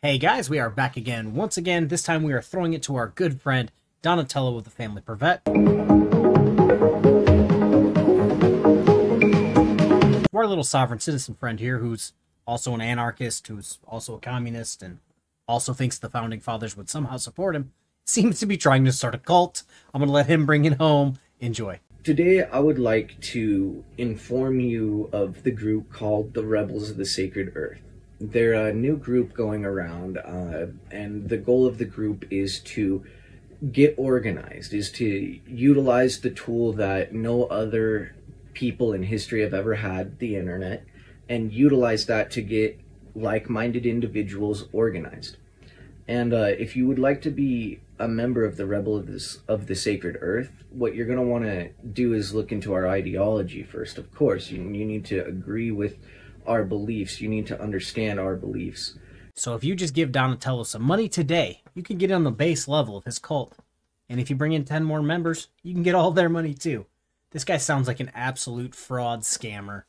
Hey guys, we are back again. Once again, this time we are throwing it to our good friend Donatello of the Family Privet. Our little sovereign citizen friend here, who's also an anarchist, who's also a communist, and also thinks the Founding Fathers would somehow support him, seems to be trying to start a cult. I'm going to let him bring it home. Enjoy. Today, I would like to inform you of the group called the Rebels of the Sacred Earth. They're a new group going around, and the goal of the group is to get organized, is to utilize the tool that no other people in history have ever had, the internet, and utilize that to get like-minded individuals organized. And if you would like to be a member of the Rebels of the Sacred Earth, what you're going to want to do is look into our ideology first. Of course, you need to agree with our beliefs. You need to understand our beliefs. So if you just give Donatello some money today, you can get on the base level of his cult. And if you bring in 10 more members, you can get all their money too. This guy sounds like an absolute fraud scammer.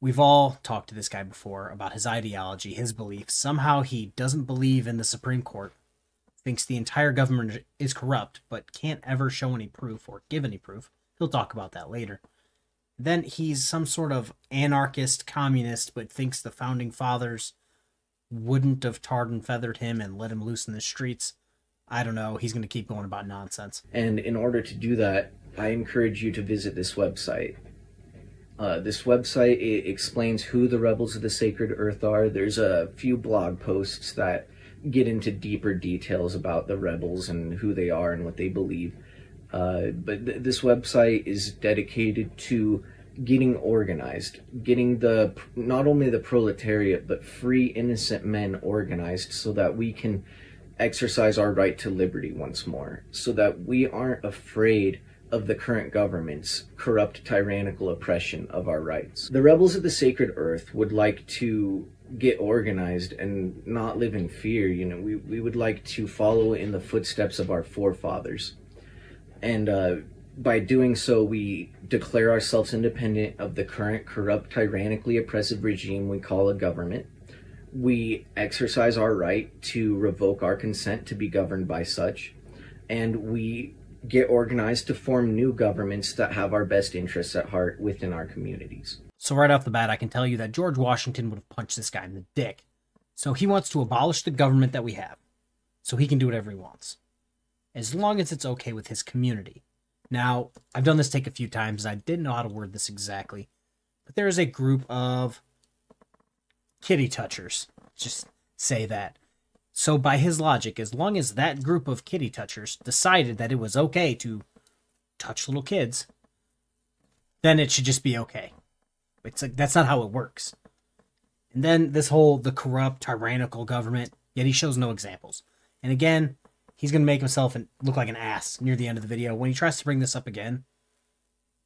We've all talked to this guy before about his ideology, his beliefs. Somehow he doesn't believe in the Supreme Court, thinks the entire government is corrupt, but can't ever show any proof or give any proof. He'll talk about that later. Then he's some sort of anarchist communist, but thinks the Founding Fathers wouldn't have tarred and feathered him and let him loose in the streets. I don't know. He's going to keep going about nonsense. And in order to do that, I encourage you to visit this website. This website, it explains who the Rebels of the Sacred Earth are. There's a few blog posts that get into deeper details about the rebels and who they are and what they believe. But this website is dedicated to getting organized, getting not only the proletariat, but free innocent men organized so that we can exercise our right to liberty once more, so that we aren't afraid of the current government's corrupt, tyrannical oppression of our rights. The Rebels of the Sacred Earth would like to get organized and not live in fear. You know, we would like to follow in the footsteps of our forefathers. And by doing so, we declare ourselves independent of the current corrupt, tyrannically oppressive regime we call a government. We exercise our right to revoke our consent to be governed by such. And we get organized to form new governments that have our best interests at heart within our communities. So right off the bat, I can tell you that George Washington would have punched this guy in the dick. So he wants to abolish the government that we have, so he can do whatever he wants, as long as it's okay with his community. Now, I've done this take a few times, and I didn't know how to word this exactly, but there is a group of kitty touchers. Just say that. So by his logic, as long as that group of kitty touchers decided that it was okay to touch little kids, then it should just be okay. It's like, that's not how it works. And then the corrupt, tyrannical government, yet he shows no examples. And again, he's going to make himself look like an ass near the end of the video when he tries to bring this up again,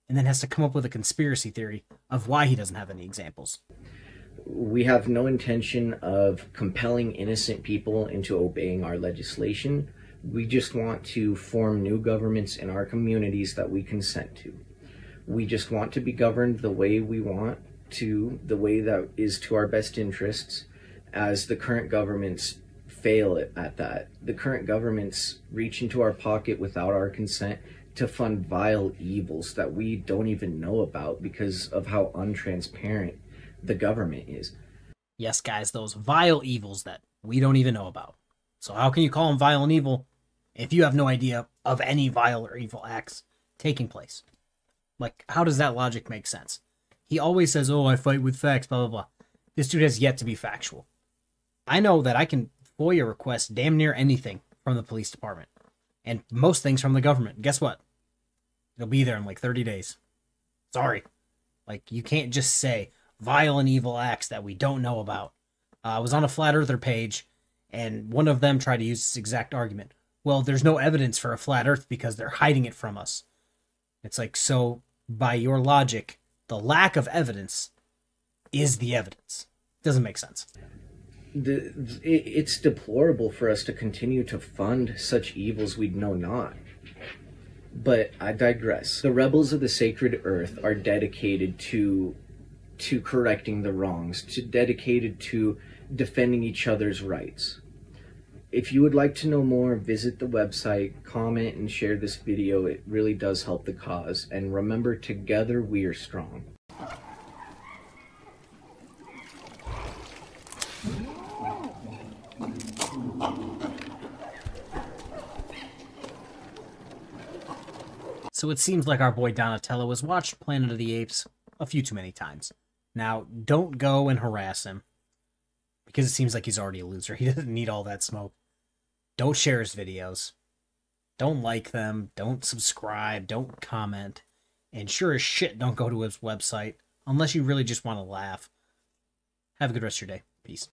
and then has to come up with a conspiracy theory of why he doesn't have any examples. We have no intention of compelling innocent people into obeying our legislation. We just want to form new governments in our communities that we consent to. We just want to be governed the way we want to, the way that is to our best interests, as the current governments fail at that. The current governments reach into our pocket without our consent to fund vile evils that we don't even know about because of how untransparent the government is. Yes, guys, those vile evils that we don't even know about. So how can you call them vile and evil if you have no idea of any vile or evil acts taking place? Like, how does that logic make sense? He always says, oh, I fight with facts, blah, blah, blah. This dude has yet to be factual. I know that I can FOIA request damn near anything from the police department, and most things from the government. Guess what? It'll be there in like 30 days. Sorry. Like, you can't just say vile and evil acts that we don't know about. I was on a Flat Earther page, and one of them tried to use this exact argument. Well, there's no evidence for a flat Earth because they're hiding it from us. It's like, so by your logic, the lack of evidence is the evidence. Doesn't make sense. It's deplorable for us to continue to fund such evils we know not. But I digress. The Rebels of the Sacred Earth are dedicated to correcting the wrongs, dedicated to defending each other's rights. If you would like to know more, visit the website, comment, and share this video. It really does help the cause. And remember, together we are strong. So it seems like our boy Donatello has watched Planet of the Apes a few too many times. Now, don't go and harass him, because it seems like he's already a loser. He doesn't need all that smoke. Don't share his videos. Don't like them. Don't subscribe. Don't comment. And sure as shit, don't go to his website, unless you really just want to laugh. Have a good rest of your day. Peace.